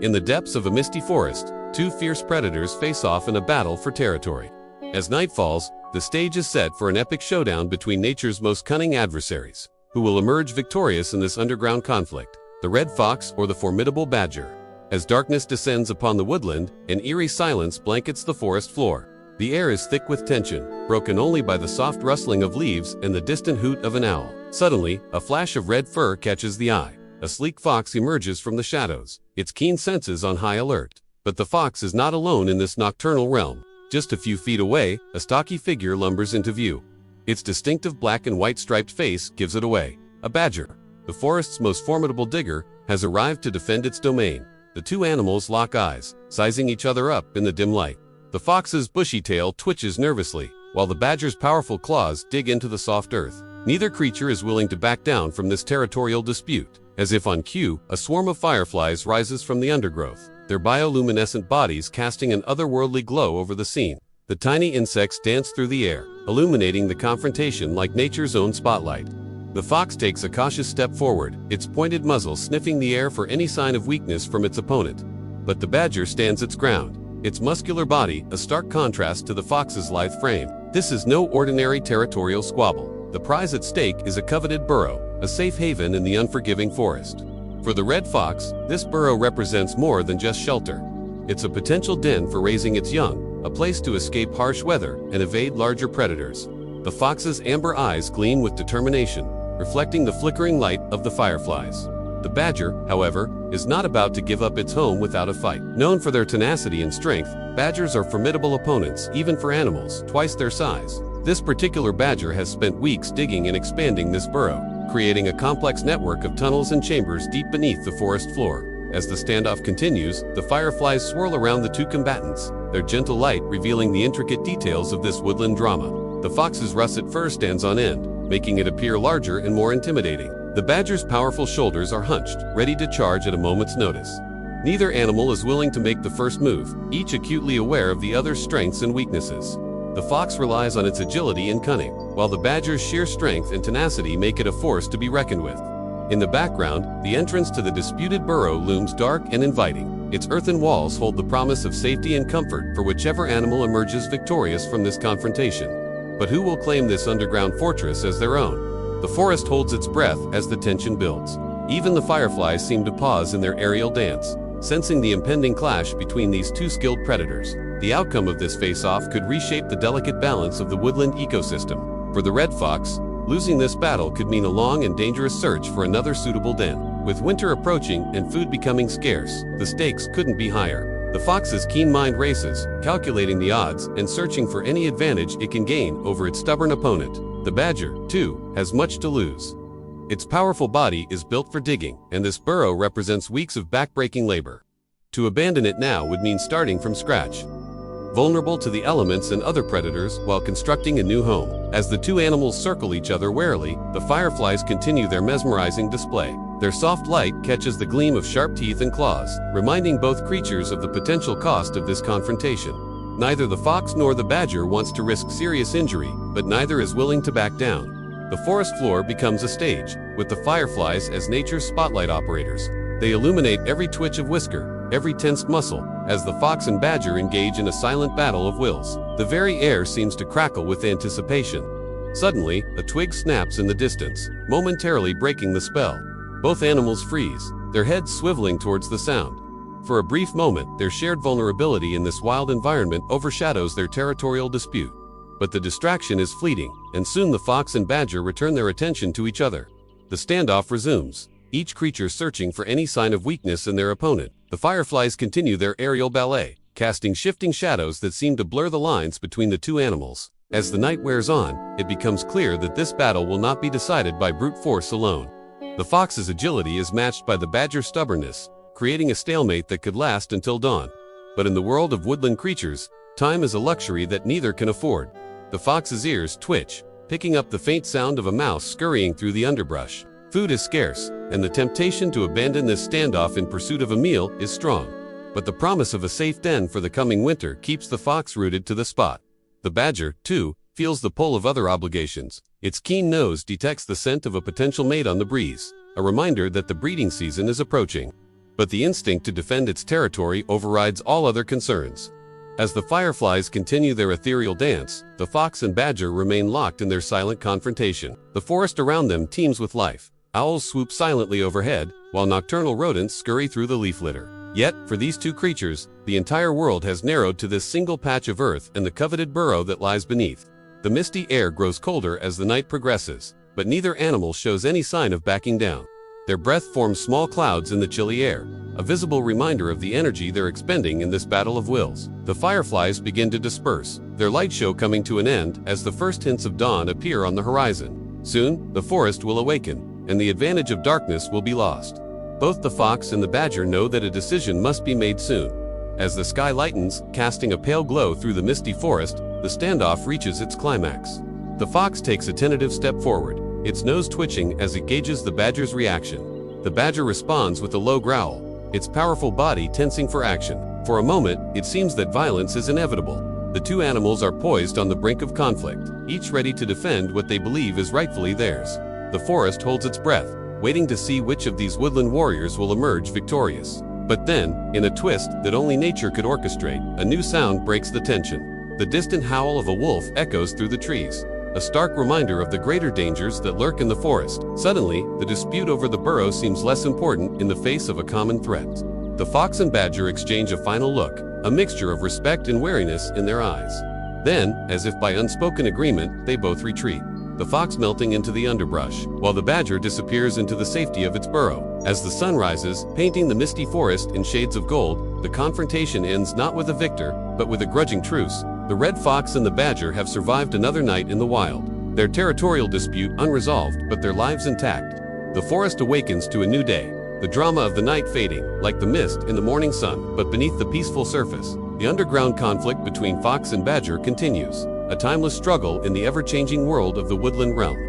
In the depths of a misty forest, two fierce predators face off in a battle for territory. As night falls, the stage is set for an epic showdown between nature's most cunning adversaries. Who will emerge victorious in this underground conflict? The red fox or the formidable badger? As darkness descends upon the woodland, an eerie silence blankets the forest floor. The air is thick with tension, broken only by the soft rustling of leaves and the distant hoot of an owl. Suddenly, a flash of red fur catches the eye. A sleek fox emerges from the shadows, its keen senses on high alert. But the fox is not alone in this nocturnal realm. Just a few feet away, a stocky figure lumbers into view. Its distinctive black and white striped face gives it away. A badger, the forest's most formidable digger, has arrived to defend its domain. The two animals lock eyes, sizing each other up in the dim light. The fox's bushy tail twitches nervously, while the badger's powerful claws dig into the soft earth. Neither creature is willing to back down from this territorial dispute. As if on cue, a swarm of fireflies rises from the undergrowth, their bioluminescent bodies casting an otherworldly glow over the scene. The tiny insects dance through the air, illuminating the confrontation like nature's own spotlight. The fox takes a cautious step forward, its pointed muzzle sniffing the air for any sign of weakness from its opponent. But the badger stands its ground, its muscular body a stark contrast to the fox's lithe frame. This is no ordinary territorial squabble. The prize at stake is a coveted burrow, a safe haven in the unforgiving forest. For the red fox, this burrow represents more than just shelter. It's a potential den for raising its young, a place to escape harsh weather and evade larger predators. The fox's amber eyes gleam with determination, reflecting the flickering light of the fireflies. The badger, however, is not about to give up its home without a fight. Known for their tenacity and strength, badgers are formidable opponents, even for animals twice their size. This particular badger has spent weeks digging and expanding this burrow, creating a complex network of tunnels and chambers deep beneath the forest floor. As the standoff continues, the fireflies swirl around the two combatants, their gentle light revealing the intricate details of this woodland drama. The fox's russet fur stands on end, making it appear larger and more intimidating. The badger's powerful shoulders are hunched, ready to charge at a moment's notice. Neither animal is willing to make the first move, each acutely aware of the other's strengths and weaknesses. The fox relies on its agility and cunning, while the badger's sheer strength and tenacity make it a force to be reckoned with. In the background, the entrance to the disputed burrow looms dark and inviting. Its earthen walls hold the promise of safety and comfort for whichever animal emerges victorious from this confrontation. But who will claim this underground fortress as their own? The forest holds its breath as the tension builds. Even the fireflies seem to pause in their aerial dance, sensing the impending clash between these two skilled predators. The outcome of this face-off could reshape the delicate balance of the woodland ecosystem. For the red fox, losing this battle could mean a long and dangerous search for another suitable den. With winter approaching and food becoming scarce, the stakes couldn't be higher. The fox's keen mind races, calculating the odds and searching for any advantage it can gain over its stubborn opponent. The badger, too, has much to lose. Its powerful body is built for digging, and this burrow represents weeks of backbreaking labor. To abandon it now would mean starting from scratch, vulnerable to the elements and other predators while constructing a new home. As the two animals circle each other warily, the fireflies continue their mesmerizing display. Their soft light catches the gleam of sharp teeth and claws, reminding both creatures of the potential cost of this confrontation. Neither the fox nor the badger wants to risk serious injury, but neither is willing to back down. The forest floor becomes a stage, with the fireflies as nature's spotlight operators. They illuminate every twitch of whisker, every tensed muscle, as the fox and badger engage in a silent battle of wills. The very air seems to crackle with anticipation. Suddenly, a twig snaps in the distance, momentarily breaking the spell. Both animals freeze, their heads swiveling towards the sound. For a brief moment, their shared vulnerability in this wild environment overshadows their territorial dispute. But the distraction is fleeting, and soon the fox and badger return their attention to each other. The standoff resumes, each creature searching for any sign of weakness in their opponent. The fireflies continue their aerial ballet, casting shifting shadows that seem to blur the lines between the two animals. As the night wears on, it becomes clear that this battle will not be decided by brute force alone. The fox's agility is matched by the badger's stubbornness, creating a stalemate that could last until dawn. But in the world of woodland creatures, time is a luxury that neither can afford. The fox's ears twitch, picking up the faint sound of a mouse scurrying through the underbrush. Food is scarce, and the temptation to abandon this standoff in pursuit of a meal is strong. But the promise of a safe den for the coming winter keeps the fox rooted to the spot. The badger, too, feels the pull of other obligations. Its keen nose detects the scent of a potential mate on the breeze, a reminder that the breeding season is approaching. but the instinct to defend its territory overrides all other concerns. As the fireflies continue their ethereal dance, the fox and badger remain locked in their silent confrontation. The forest around them teems with life. Owls swoop silently overhead, while nocturnal rodents scurry through the leaf litter. Yet, for these two creatures, the entire world has narrowed to this single patch of earth and the coveted burrow that lies beneath. The misty air grows colder as the night progresses, but neither animal shows any sign of backing down. Their breath forms small clouds in the chilly air, a visible reminder of the energy they're expending in this battle of wills. The fireflies begin to disperse, their light show coming to an end as the first hints of dawn appear on the horizon. Soon, the forest will awaken, and the advantage of darkness will be lost. Both the fox and the badger know that a decision must be made soon. As the sky lightens, casting a pale glow through the misty forest, the standoff reaches its climax. The fox takes a tentative step forward, its nose twitching as it gauges the badger's reaction. The badger responds with a low growl, its powerful body tensing for action. For a moment, it seems that violence is inevitable. The two animals are poised on the brink of conflict, each ready to defend what they believe is rightfully theirs. The forest holds its breath, waiting to see which of these woodland warriors will emerge victorious. But then, in a twist that only nature could orchestrate, a new sound breaks the tension. The distant howl of a wolf echoes through the trees, a stark reminder of the greater dangers that lurk in the forest. Suddenly, the dispute over the burrow seems less important in the face of a common threat. The fox and badger exchange a final look, a mixture of respect and wariness in their eyes. Then, as if by unspoken agreement, they both retreat, the fox melting into the underbrush, while the badger disappears into the safety of its burrow. As the sun rises, painting the misty forest in shades of gold, the confrontation ends not with a victor, but with a grudging truce. The red fox and the badger have survived another night in the wild, their territorial dispute unresolved but their lives intact. The forest awakens to a new day, the drama of the night fading, like the mist in the morning sun, but beneath the peaceful surface, the underground conflict between fox and badger continues, a timeless struggle in the ever-changing world of the woodland realm.